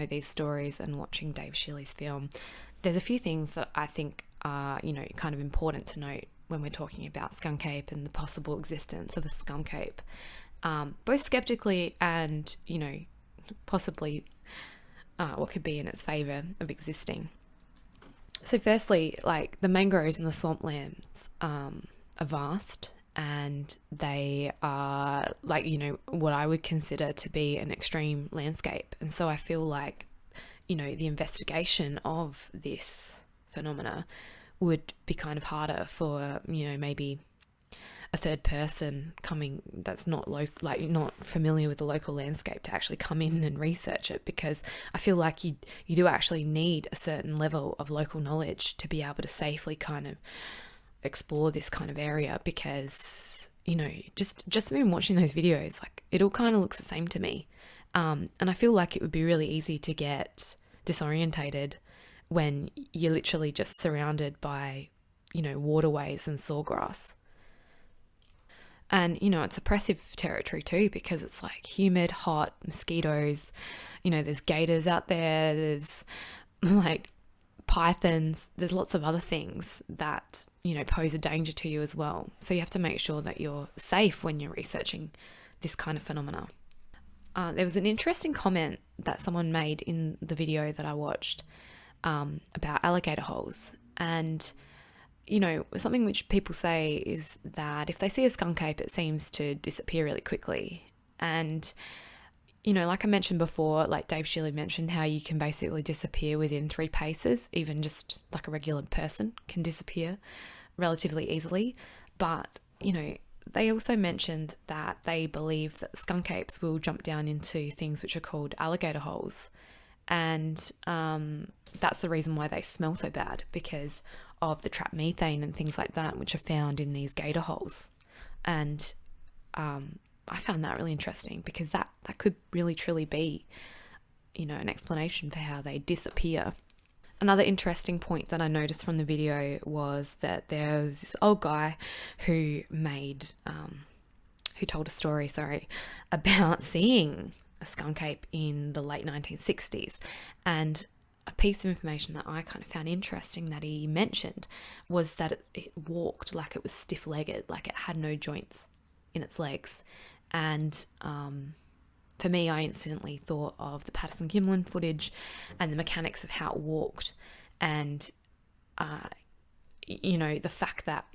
these stories and watching Dave Shilley's film, there's a few things that I think are, kind of important to note when we're talking about Skunk Cape and the possible existence of a Skunk Cape, both skeptically and, possibly what could be in its favour of existing. So firstly, like, the mangroves and the swamplands are vast, and they are, like, what I would consider to be an extreme landscape. And so I feel like, the investigation of this phenomena would be kind of harder for, maybe a third person coming that's not not familiar with the local landscape to actually come in and research it, because I feel like you do actually need a certain level of local knowledge to be able to safely kind of explore this kind of area, because just even watching those videos, like, it all kind of looks the same to me, and I feel like it would be really easy to get disorientated when you're literally just surrounded by waterways and sawgrass. And it's oppressive territory too, because it's like humid, hot, mosquitoes, there's gators out there, there's like pythons, there's lots of other things that pose a danger to you as well. So you have to make sure that you're safe when you're researching this kind of phenomena. There was an interesting comment that someone made in the video that I watched about alligator holes, and something which people say is that if they see a skunk cape, it seems to disappear really quickly. And like I mentioned before, like Dave Shilley mentioned, how you can basically disappear within 3 paces, even just like a regular person can disappear relatively easily. But they also mentioned that they believe that skunk capes will jump down into things which are called alligator holes, and that's the reason why they smell so bad, because of the trapped methane and things like that, which are found in these gator holes. And I found that really interesting, because that could really truly be, an explanation for how they disappear. Another interesting point that I noticed from the video was that there was this old guy who told a story, about seeing a skunk cape in the late 1960s. And a piece of information that I kind of found interesting that he mentioned was that it walked like it was stiff-legged, like it had no joints in its legs. And for me, I instantly thought of the Patterson-Gimlin footage and the mechanics of how it walked, and the fact that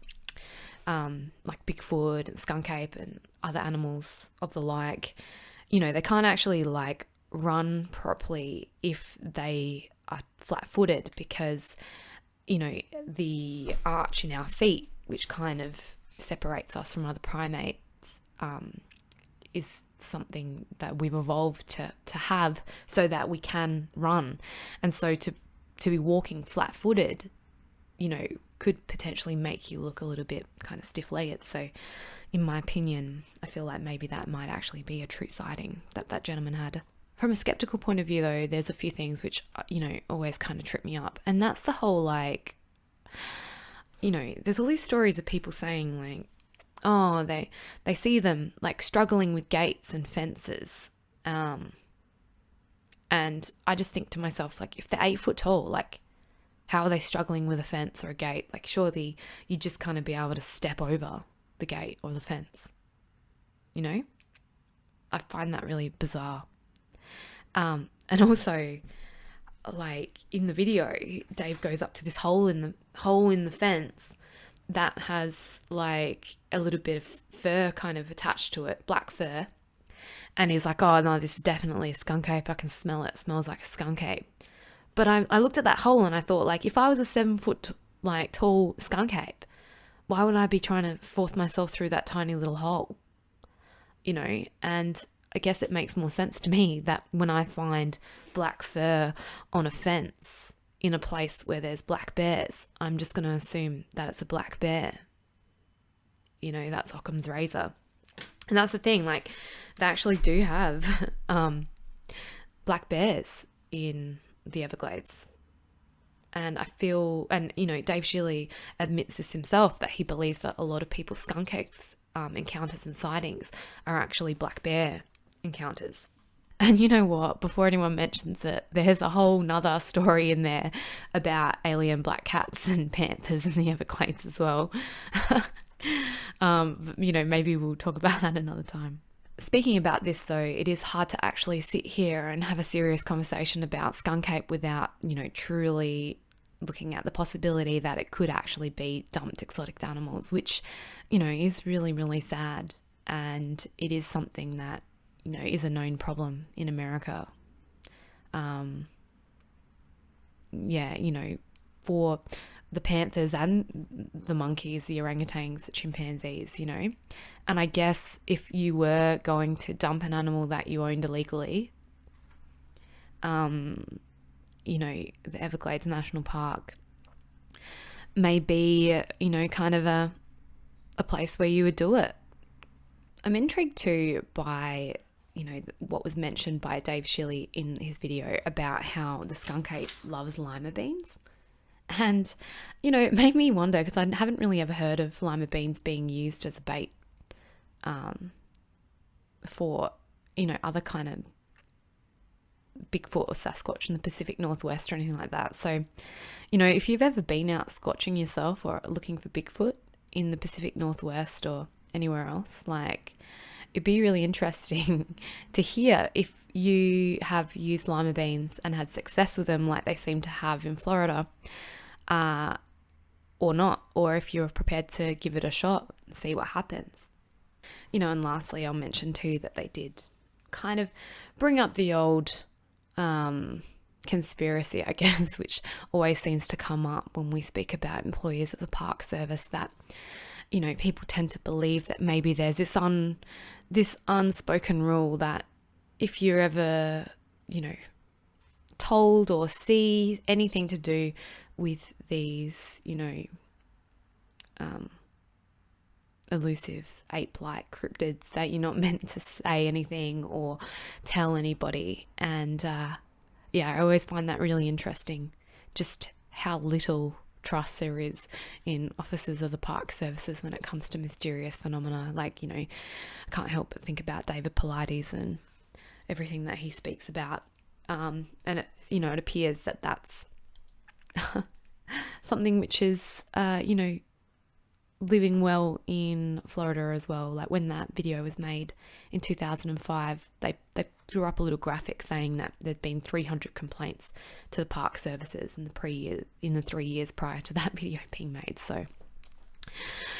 like Bigfoot and Skunk Cape and other animals of the like, they can't actually like run properly if they are flat-footed, because the arch in our feet, which kind of separates us from other primates, is something that we've evolved to have so that we can run. And so to be walking flat-footed, could potentially make you look a little bit kind of stiff-legged. So in my opinion, I feel like maybe that might actually be a true sighting that gentleman had. From a skeptical point of view, though, there's a few things which, always kind of trip me up. And that's the whole, there's all these stories of people saying, oh, they see them, struggling with gates and fences. And I just think to myself, if they're 8 foot tall, how are they struggling with a fence or a gate? Surely you'd just kind of be able to step over the gate or the fence. I find that really bizarre. And also, in the video, Dave goes up to this hole in the fence that has a little bit of fur kind of attached to it, black fur. And he's like, oh no, this is definitely a skunk ape. I can smell it. It smells like a skunk ape. But I looked at that hole and I thought, if I was a 7 foot tall skunk ape, why would I be trying to force myself through that tiny little hole? And I guess it makes more sense to me that when I find black fur on a fence in a place where there's black bears, I'm just going to assume that it's a black bear. That's Occam's razor. And that's the thing, they actually do have black bears in the Everglades. And I feel, Dave Shilley admits this himself, that he believes that a lot of people's skunk ape encounters and sightings are actually black bear encounters. And you know what? Before anyone mentions it, there's a whole nother story in there about alien black cats and panthers in the Everglades as well. Maybe we'll talk about that another time. Speaking about this, though, it is hard to actually sit here and have a serious conversation about Skunk Cape without, truly looking at the possibility that it could actually be dumped exotic animals, which, is really, really sad. And it is something that, is a known problem in America. For the panthers and the monkeys, the orangutans, the chimpanzees, And I guess if you were going to dump an animal that you owned illegally, the Everglades National Park may be, kind of a place where you would do it. I'm intrigued too by, what was mentioned by Dave Shilley in his video about how the skunk ape loves lima beans. And, it made me wonder, because I haven't really ever heard of lima beans being used as a bait for, other kind of Bigfoot or Sasquatch in the Pacific Northwest or anything like that. So, if you've ever been out squatching yourself or looking for Bigfoot in the Pacific Northwest or anywhere else, it'd be really interesting to hear if you have used lima beans and had success with them like they seem to have in Florida, or not, or if you're prepared to give it a shot and see what happens. And lastly, I'll mention too that they did kind of bring up the old conspiracy, I guess, which always seems to come up when we speak about employees of the Park Service, that people tend to believe that maybe there's this unspoken rule that if you're ever, told or see anything to do with these, elusive ape-like cryptids, that you're not meant to say anything or tell anybody. And I always find that really interesting, just how little trust there is in officers of the park services when it comes to mysterious phenomena. I can't help but think about David Paulides and everything that he speaks about, and it appears that that's something which is living well in Florida as well. When that video was made in 2005, they threw up a little graphic saying that there'd been 300 complaints to the park services in the 3 years prior to that video being made. So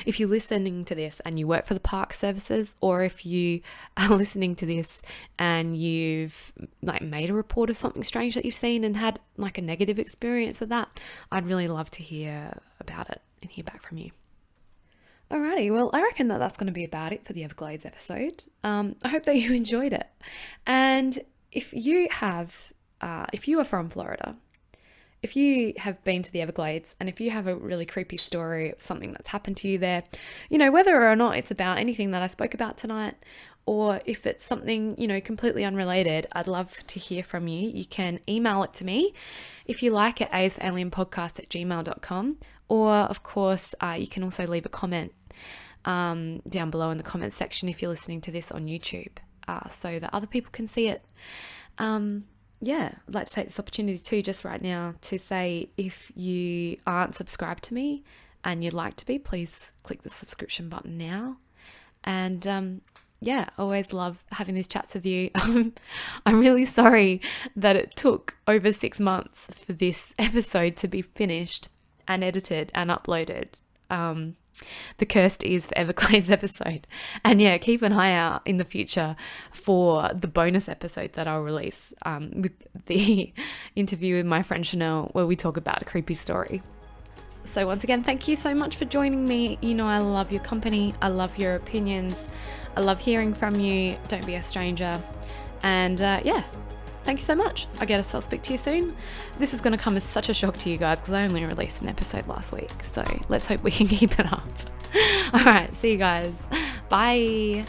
if you're listening to this and you work for the park services, or if you are listening to this and you've made a report of something strange that you've seen and had a negative experience with that, I'd really love to hear about it and hear back from you. Alrighty, well, I reckon that that's going to be about it for the Everglades episode. I hope that you enjoyed it. And if you are from Florida, if you have been to the Everglades, and if you have a really creepy story of something that's happened to you there, whether or not it's about anything that I spoke about tonight, or if it's something, completely unrelated, I'd love to hear from you. You can email it to me if you like at asforalienpodcast@gmail.com. Or, of course, you can also leave a comment down below in the comments section if you're listening to this on YouTube, so that other people can see it. I'd like to take this opportunity too, just right now, to say if you aren't subscribed to me and you'd like to be, please click the subscription button now. And always love having these chats with you. I'm really sorry that it took over 6 months for this episode to be finished and edited and uploaded. The Cursed Ears for Everglades episode. And keep an eye out in the future for the bonus episode that I'll release with the interview with my friend Chanel, where we talk about a creepy story. So once again, thank you so much for joining me. I love your company. I love your opinions. I love hearing from you. Don't be a stranger. And thank you so much. I guess I'll speak to you soon. This is going to come as such a shock to you guys because I only released an episode last week. So let's hope we can keep it up. All right. See you guys. Bye.